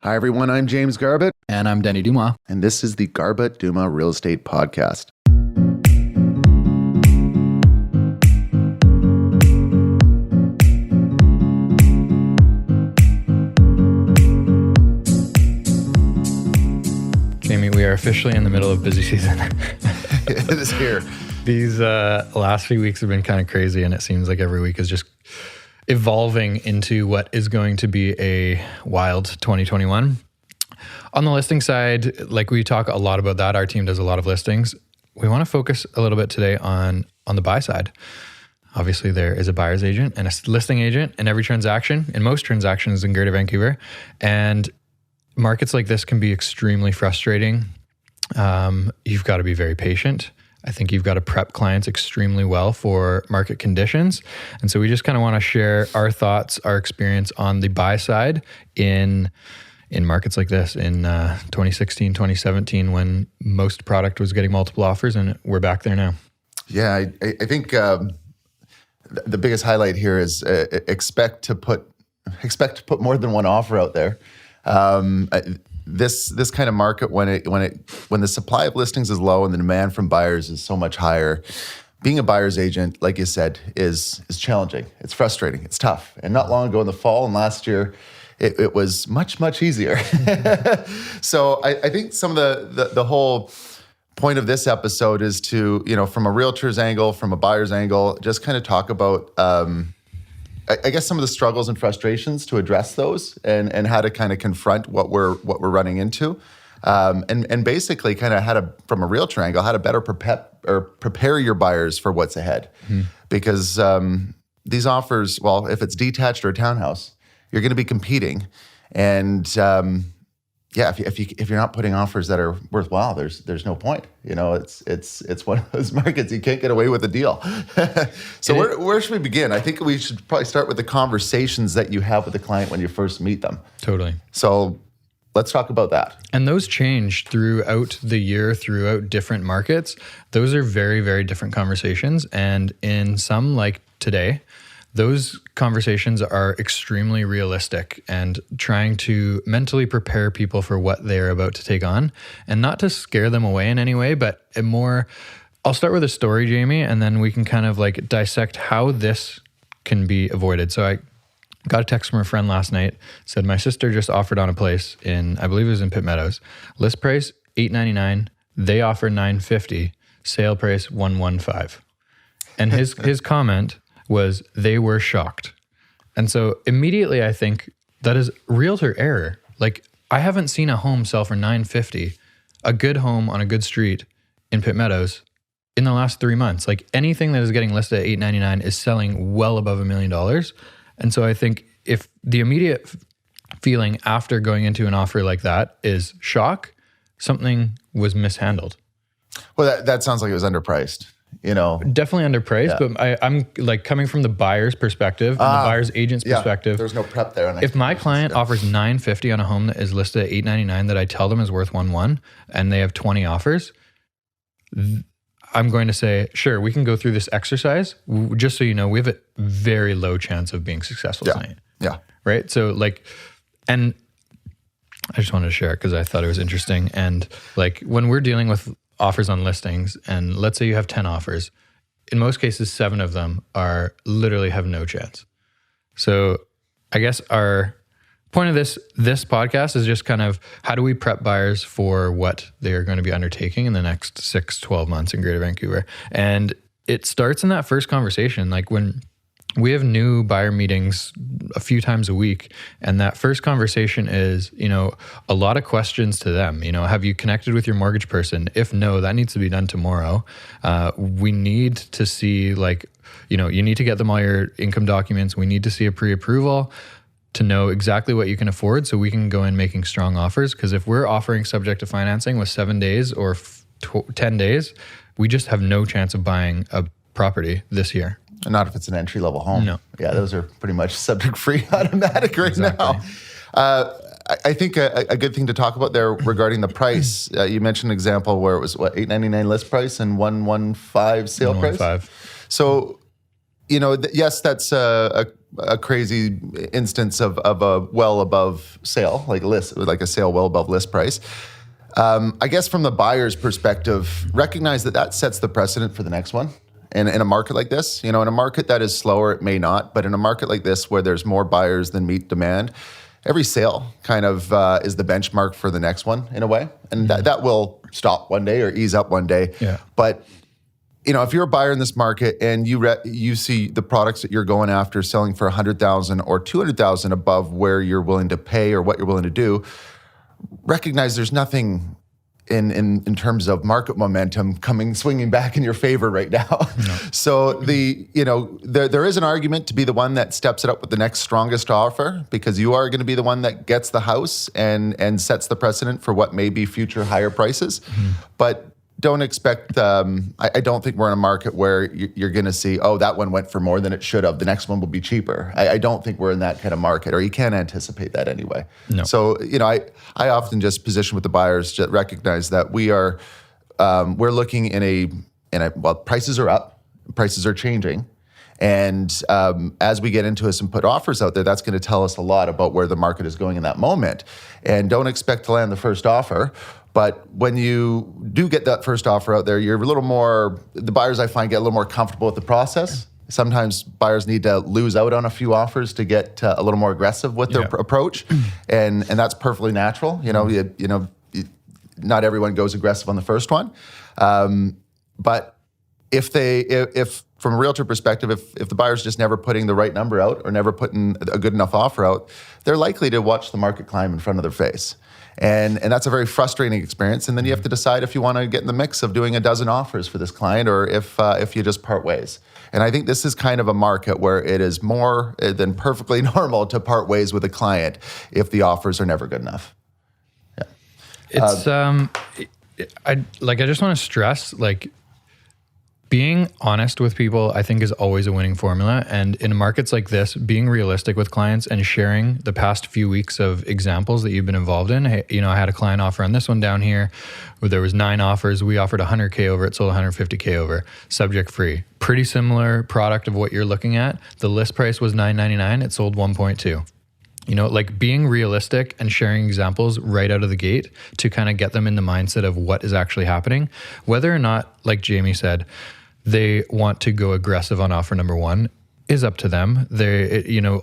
Hi, everyone. I'm James Garbutt. And I'm Denny Dumas. And this is the Garbutt Dumas Real Estate Podcast. Jamie, we are officially in the middle of busy season. It is here. These last few weeks have been kind of crazy, and it seems like every week is just evolving into what is going to be a wild 2021. On the listing side, like we talk a lot about that, our team does a lot of listings. We want to focus a little bit today on the buy side. Obviously, there is a buyer's agent and a listing agent in every transaction, in most transactions in Greater Vancouver. And markets like this can be extremely frustrating. You've got to be very patient. I think you've got to prep clients extremely well for market conditions. And so we just kind of want to share our thoughts, our experience on the buy side in markets like this in 2016, 2017, when most product was getting multiple offers, and we're back there now. Yeah, I think the biggest highlight here is expect to put more than one offer out there. This kind of market, when the supply of listings is low and the demand from buyers is so much higher, being a buyer's agent, like you said, is challenging. It's frustrating. It's tough. And not long ago in the fall and last year, it was much easier. So I think some of the whole point of this episode is to, from a realtor's angle, from a buyer's angle, just kind of talk about, I guess, some of the struggles and frustrations to address those, and how to kind of confront what we're running into, and basically kind of how to, from a realtor angle, how to better prepare your buyers for what's ahead, because these offers, well, if it's detached or a townhouse, you're going to be competing, and if you're not putting offers that are worthwhile, there's no point. It's one of those markets you can't get away with a deal. So where should we begin? I think we should probably start with the conversations that you have with the client when you first meet them. Totally. So let's talk about that. And those change throughout the year, throughout different markets. Those are very, very different conversations. And in some, like today, those conversations are extremely realistic and trying to mentally prepare people for what they're about to take on, and not to scare them away in any way, but I'll start with a story, Jamie, and then we can kind of like dissect how this can be avoided. So I got a text from a friend last night, said my sister just offered on a place I believe it was in Pitt Meadows. List price $899, they offer $950, sale price $115. And his comment was they were shocked. And so immediately I think that is realtor error. Like, I haven't seen a home sell for $950, a good home on a good street in Pitt Meadows, in the last 3 months. Like, anything that is getting listed at $899 is selling well above $1 million. And so I think if the immediate feeling after going into an offer like that is shock, something was mishandled. Well, that sounds like it was underpriced. Definitely underpriced, yeah. But I'm like coming from the buyer's perspective, and the buyer's agent's perspective. There's no prep there. If my client offers $950 on a home that is listed at $899 that I tell them is worth $1,100, and they have 20 offers, I'm going to say, sure, we can go through this exercise. Just so you know, we have a very low chance of being successful tonight. Yeah. Right. So and I just wanted to share it because I thought it was interesting. And like, when we're dealing with offers on listings, and let's say you have 10 offers, in most cases, 7 of them literally have no chance. So I guess our point of this podcast is just kind of how do we prep buyers for what they're going to be undertaking in the next 6-12 months in Greater Vancouver. And it starts in that first conversation. Like, when we have new buyer meetings a few times a week, and that first conversation is, a lot of questions to them. Have you connected with your mortgage person? If no, that needs to be done tomorrow. We need to see, you need to get them all your income documents. We need to see a pre-approval to know exactly what you can afford, so we can go in making strong offers. Because if we're offering subject to financing with 7 days or 10 days, we just have no chance of buying a property this year. Not if it's an entry-level home. No. Yeah, those are pretty much subject-free automatic right now. I think a good thing to talk about there regarding the price, you mentioned an example where it was, $899 list price and $115 sale price? $115. So, yes, that's a a crazy instance of a well above sale, like a sale well above list price. I guess from the buyer's perspective, recognize that sets the precedent for the next one. In a market like this, in a market that is slower, it may not, but in a market like this where there's more buyers than meet demand, every sale kind of is the benchmark for the next one in a way. And that will stop one day or ease up one day. Yeah. But if you're a buyer in this market and you see the products that you're going after selling for $100,000 or $200,000 above where you're willing to pay or what you're willing to do, recognize there's nothing in terms of market momentum swinging back in your favor right now. No. So there is an argument to be the one that steps it up with the next strongest offer, because you are going to be the one that gets the house and sets the precedent for what may be future higher prices. Mm-hmm. But don't expect, I don't think we're in a market where you're going to see, that one went for more than it should have. The next one will be cheaper. I don't think we're in that kind of market, or you can't anticipate that anyway. No. So, I often just position with the buyers to recognize that we're looking in prices are up, prices are changing. And as we get into this and put offers out there, that's going to tell us a lot about where the market is going in that moment. And don't expect to land the first offer. But when you do get that first offer out there, you're a little more, the buyers I find get a little more comfortable with the process. Sometimes buyers need to lose out on a few offers to get a little more aggressive with their approach. And that's perfectly natural. Not everyone goes aggressive on the first one. But if from a realtor perspective, if the buyer's just never putting the right number out or never putting a good enough offer out, they're likely to watch the market climb in front of their face. And that's a very frustrating experience. And then you have to decide if you want to get in the mix of doing a dozen offers for this client, or if you just part ways. And I think this is kind of a market where it is more than perfectly normal to part ways with a client if the offers are never good enough. Yeah. It's I just want to stress, being honest with people, I think, is always a winning formula. And in markets like this, being realistic with clients and sharing the past few weeks of examples that you've been involved in. Hey, I had a client offer on this one down here where there was 9 offers. We offered 100K over, it sold 150K over, subject free. Pretty similar product of what you're looking at. The list price was $999, it sold 1.2. Being realistic and sharing examples right out of the gate to kind of get them in the mindset of what is actually happening, whether or not, like Jamie said, they want to go aggressive on offer number one is up to them.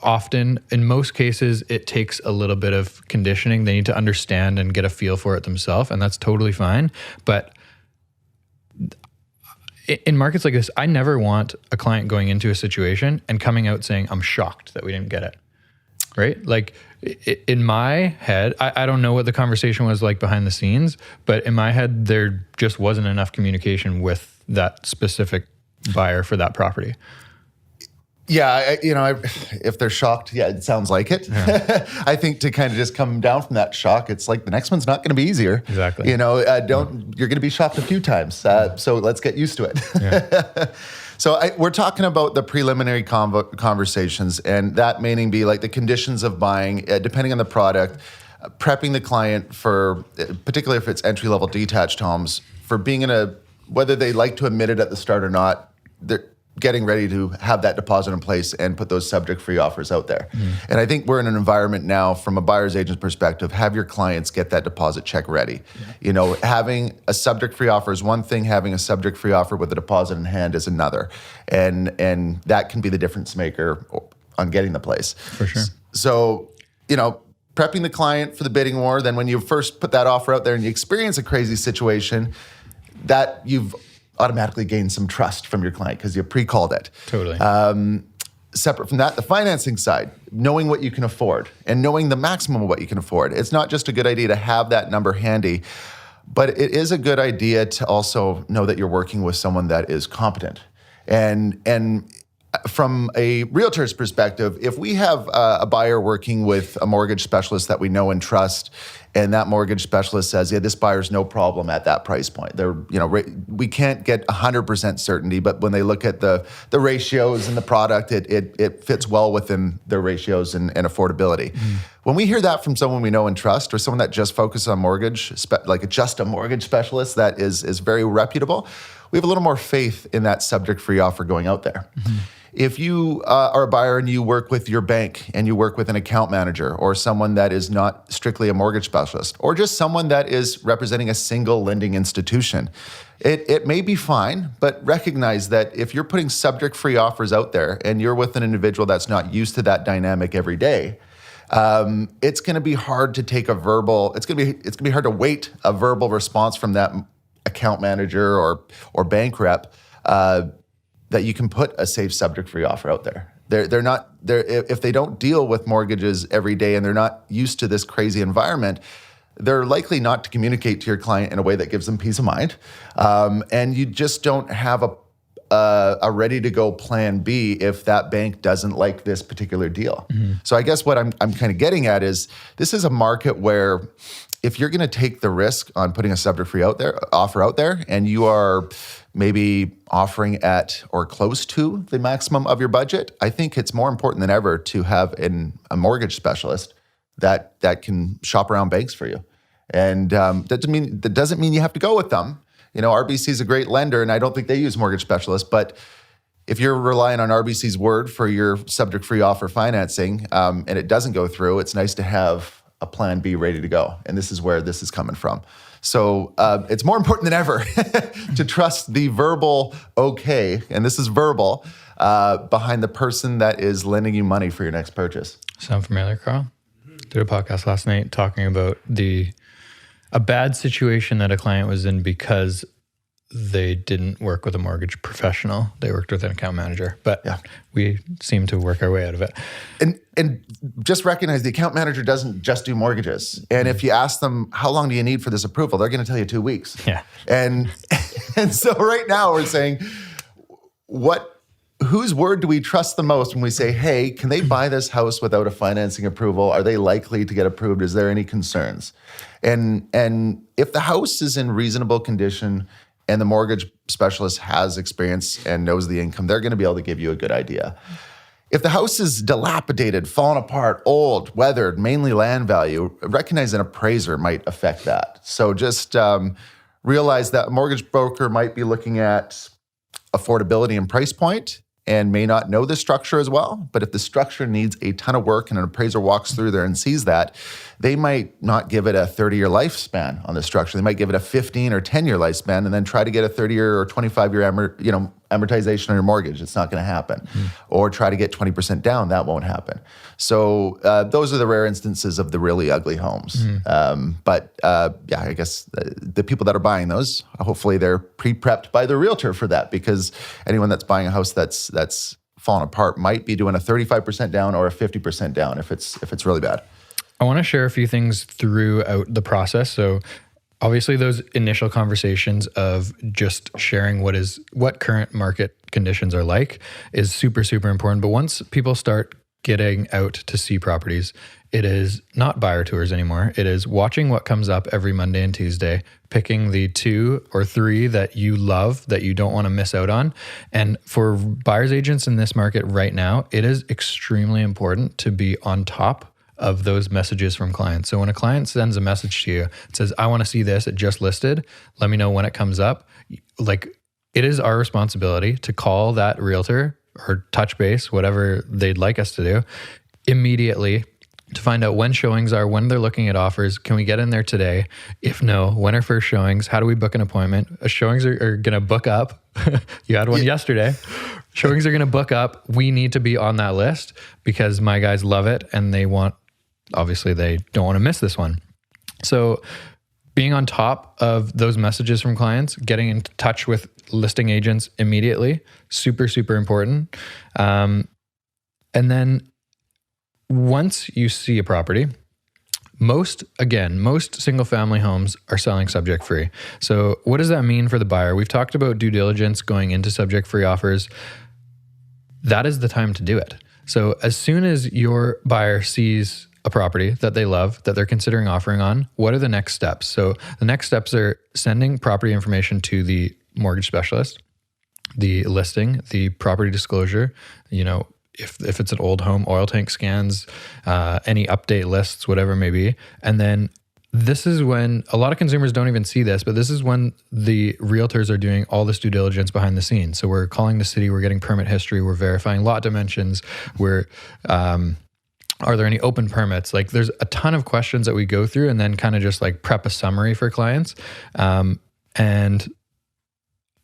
Often, in most cases, it takes a little bit of conditioning. They need to understand and get a feel for it themselves, and that's totally fine. But in markets like this, I never want a client going into a situation and coming out saying, I'm shocked that we didn't get it. Right? In my head, I don't know what the conversation was like behind the scenes, but in my head, there just wasn't enough communication with that specific buyer for that property. Yeah, if they're shocked, it sounds like it. Yeah. I think to kind of just come down from that shock, it's like the next one's not going to be easier. Exactly. You're going to be shocked a few times. So let's get used to it. Yeah. So we're talking about the preliminary conversations, and that meaning be like the conditions of buying, depending on the product, prepping the client for, particularly if it's entry-level detached homes, for being whether they like to admit it at the start or not, they're getting ready to have that deposit in place and put those subject-free offers out there. Mm. And I think we're in an environment now, from a buyer's agent's perspective, have your clients get that deposit check ready. Yeah. Having a subject-free offer is one thing, having a subject-free offer with a deposit in hand is another. And that can be the difference maker on getting the place. For sure. So, prepping the client for the bidding war, then when you first put that offer out there and you experience a crazy situation, that you've automatically gained some trust from your client because you pre-called it. Totally. Separate from that, the financing side, knowing what you can afford and knowing the maximum of what you can afford. It's not just a good idea to have that number handy, but it is a good idea to also know that you're working with someone that is competent. And from a realtor's perspective, if we have a buyer working with a mortgage specialist that we know and trust, and that mortgage specialist says, this buyer's no problem at that price point. We can't get 100% certainty, but when they look at the ratios and the product, it fits well within their ratios and affordability. Mm-hmm. When we hear that from someone we know and trust, or someone that just focuses on mortgage, just a mortgage specialist that is very reputable, we have a little more faith in that subject-free offer going out there. Mm-hmm. If you are a buyer and you work with your bank and you work with an account manager or someone that is not strictly a mortgage specialist or just someone that is representing a single lending institution, it may be fine, but recognize that if you're putting subject-free offers out there and you're with an individual that's not used to that dynamic every day, it's going to be hard to take a verbal. It's going to be hard to wait a verbal response from that account manager or bank rep that you can put a safe subject-free offer out there. They're not if they don't deal with mortgages every day and they're not used to this crazy environment, they're likely not to communicate to your client in a way that gives them peace of mind, and you just don't have a ready-to-go plan B if that bank doesn't like this particular deal. Mm-hmm. So I guess what I'm kind of getting at is this is a market where if you're going to take the risk on putting a subject-free offer out there, and you are maybe offering at or close to the maximum of your budget, I think it's more important than ever to have a mortgage specialist that can shop around banks for you. And that doesn't mean you have to go with them. RBC is a great lender, and I don't think they use mortgage specialists. But if you're relying on RBC's word for your subject-free offer financing, and it doesn't go through, it's nice to have a plan B ready to go. And this is where this is coming from. So it's more important than ever to trust the verbal okay, and this is verbal, behind the person that is lending you money for your next purchase. Sound familiar, Carl? Did a podcast last night talking about a bad situation that a client was in because they didn't work with a mortgage professional. They worked with an account manager, but yeah, we seem to work our way out of it. And just recognize the account manager doesn't just do mortgages. And if you ask them, how long do you need for this approval? They're going to tell you 2 weeks. Yeah. And so right now we're saying, whose word do we trust the most when we say, hey, can they buy this house without a financing approval? Are they likely to get approved? Is there any concerns? And if the house is in reasonable condition and the mortgage specialist has experience and knows the income, they're going to be able to give you a good idea. If the house is dilapidated, fallen apart, old, weathered, mainly land value, recognize an appraiser might affect that. So just realize that a mortgage broker might be looking at affordability and price point and may not know the structure as well. But if the structure needs a ton of work and an appraiser walks through there and sees that, they might not give it a 30-year lifespan on the structure. They might give it a 15 or 10-year lifespan and then try to get a 30-year or 25-year amortization on your mortgage. It's not going to happen. Mm. Or try to get 20% down. That won't happen. So those are the rare instances of the really ugly homes. Mm. I guess the people that are buying those, hopefully they're pre-prepped by the realtor for that, because anyone that's buying a house that's fallen apart might be doing a 35% down or a 50% down if it's really bad. I want to share a few things throughout the process. So obviously those initial conversations of just sharing what current market conditions are like is super, super important. But once people start getting out to see properties, it is not buyer tours anymore. It is watching what comes up every Monday and Tuesday, picking the 2 or 3 that you love, that you don't want to miss out on. And for buyer's agents in this market right now, it is extremely important to be on top of those messages from clients. So when a client sends a message to you, it says, I want to see this, it just listed, let me know when it comes up. Like, it is our responsibility to call that realtor or touch base, whatever they'd like us to do, immediately to find out when showings are, when they're looking at offers. Can we get in there today? If no, when are first showings? How do we book an appointment? Showings are going to book up. You had one yesterday. Showings are going to book up. We need to be on that list because my guys love it and they don't want to miss this one. So being on top of those messages from clients, getting in touch with listing agents immediately, super, super important. And then once you see a property, most single family homes are selling subject free. So what does that mean for the buyer? We've talked about due diligence going into subject free offers. That is the time to do it. So as soon as your buyer sees a property that they love, that they're considering offering on, what are the next steps? So the next steps are sending property information to the mortgage specialist, the listing, the property disclosure, if it's an old home, oil tank scans, any update lists, whatever it may be. And then this is when a lot of consumers don't even see this, but this is when the realtors are doing all this due diligence behind the scenes. So we're calling the city, we're getting permit history, we're verifying lot dimensions, we're are there any open permits? Like there's a ton of questions that we go through and then kind of just like prep a summary for clients. And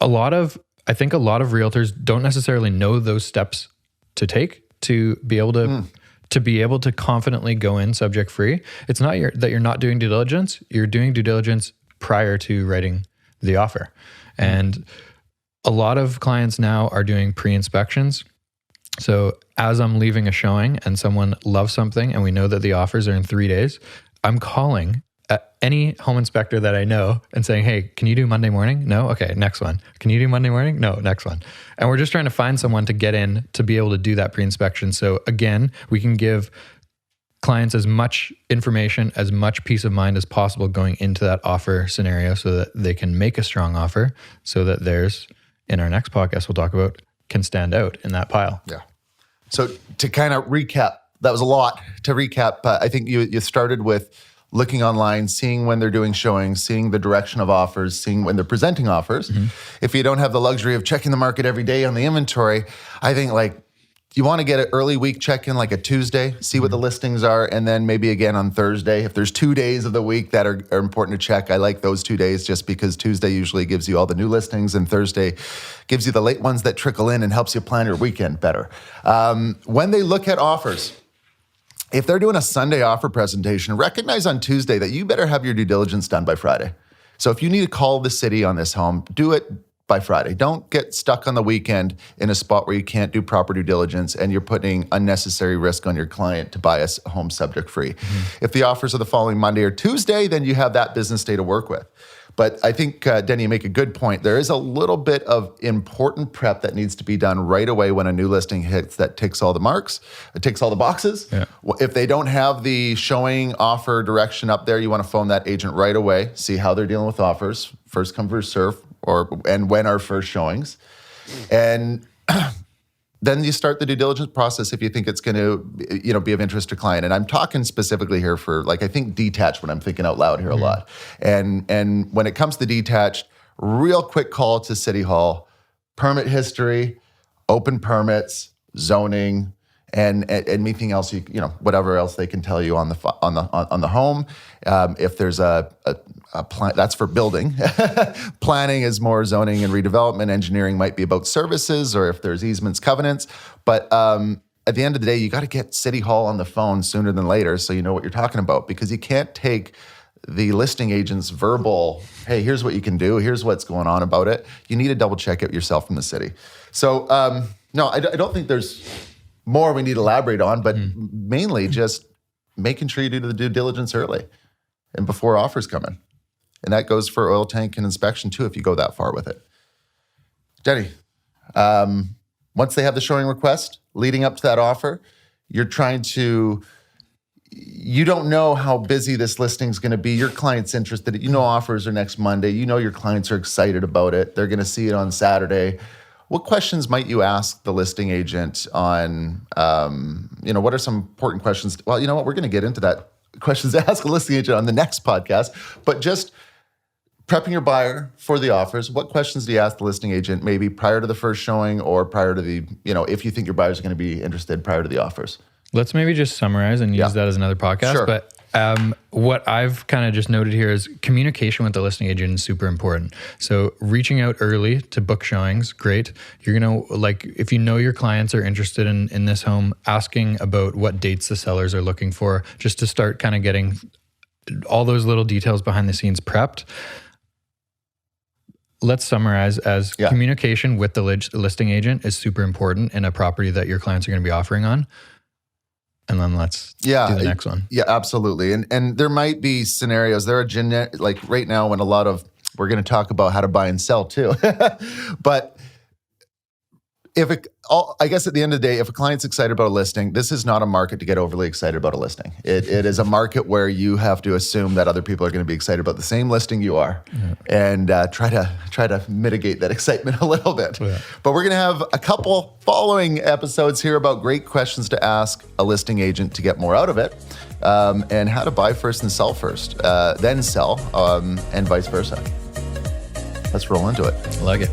I think a lot of realtors don't necessarily know those steps to take to be able to confidently go in subject free. It's not that you're not doing due diligence. You're doing due diligence prior to writing the offer. And a lot of clients now are doing pre-inspections. So as I'm leaving a showing and someone loves something and we know that the offers are in 3 days, I'm calling any home inspector that I know and saying, hey, can you do Monday morning? No? Okay, next one. Can you do Monday morning? No, next one. And we're just trying to find someone to get in to be able to do that pre-inspection. So again, we can give clients as much information, as much peace of mind as possible going into that offer scenario so that they can make a strong offer so that theirs, in our next podcast, we'll talk about, can stand out in that pile. Yeah. So to kind of recap, that was a lot to recap. I think you started with looking online, seeing when they're doing showings, seeing the direction of offers, seeing when they're presenting offers. Mm-hmm. If you don't have the luxury of checking the market every day on the inventory, I think like you want to get an early week check-in like a Tuesday, see what the listings are, and then maybe again on Thursday. If there's 2 days of the week that are important to check, I like those 2 days just because Tuesday usually gives you all the new listings and Thursday gives you the late ones that trickle in and helps you plan your weekend better. When they look at offers, if they're doing a Sunday offer presentation, recognize on Tuesday that you better have your due diligence done by Friday. So if you need to call the city on this home, do it by Friday. Don't get stuck on the weekend in a spot where you can't do proper due diligence and you're putting unnecessary risk on your client to buy a home subject free. Mm-hmm. If the offers are the following Monday or Tuesday, then you have that business day to work with. But I think, Denny, you make a good point. There is a little bit of important prep that needs to be done right away when a new listing hits that ticks all the marks. It ticks all the boxes. Yeah. If they don't have the showing offer direction up there, you want to phone that agent right away, see how they're dealing with offers, first come, first serve, and when are first showings. And then you start the due diligence process if you think it's going to, be of interest to client. And I'm talking specifically here for I think detached when I'm thinking out loud here a lot. And when it comes to detached, real quick call to City Hall, permit history, open permits, zoning, and anything else whatever else they can tell you on the home. If there's a plan, that's for building. Planning is more zoning and redevelopment. Engineering might be about services, or if there's easements, covenants. But at the end of the day, you got to get City Hall on the phone sooner than later, so you know what you're talking about. Because you can't take the listing agent's verbal, hey, here's what you can do, here's what's going on about it. You need to double check it yourself from the city. So no, I don't think there's more we need to elaborate on, but mainly just making sure you do the due diligence early and before offers come in. And that goes for oil tank and inspection too, if you go that far with it. Denny, once they have the showing request leading up to that offer, you don't know how busy this listing is going to be. Your client's interested. Offers are next Monday. Your clients are excited about it. They're going to see it on Saturday. What questions might you ask the listing agent on, what are some important questions? Well, you know what? We're going to get into that. Questions to ask a listing agent on the next podcast. But just prepping your buyer for the offers, what questions do you ask the listing agent maybe prior to the first showing or prior to the, if you think your buyers are going to be interested prior to the offers? Let's maybe just summarize and use that as another podcast. Sure. But what I've kind of just noted here is communication with the listing agent is super important. So reaching out early to book showings, great. You're going to, if your clients are interested in this home, asking about what dates the sellers are looking for, just to start kind of getting all those little details behind the scenes prepped. Let's summarize as communication with the listing agent is super important in a property that your clients are going to be offering on. And then let's do the next one. Yeah, absolutely. And there might be scenarios. There are like right now when we're going to talk about how to buy and sell too. But I guess at the end of the day, if a client's excited about a listing, this is not a market to get overly excited about a listing. It is a market where you have to assume that other people are going to be excited about the same listing you are, and try to mitigate that excitement a little bit. Yeah. But we're going to have a couple following episodes here about great questions to ask a listing agent to get more out of it. and how to buy first and sell first, then sell, and vice versa. Let's roll into it. I like it.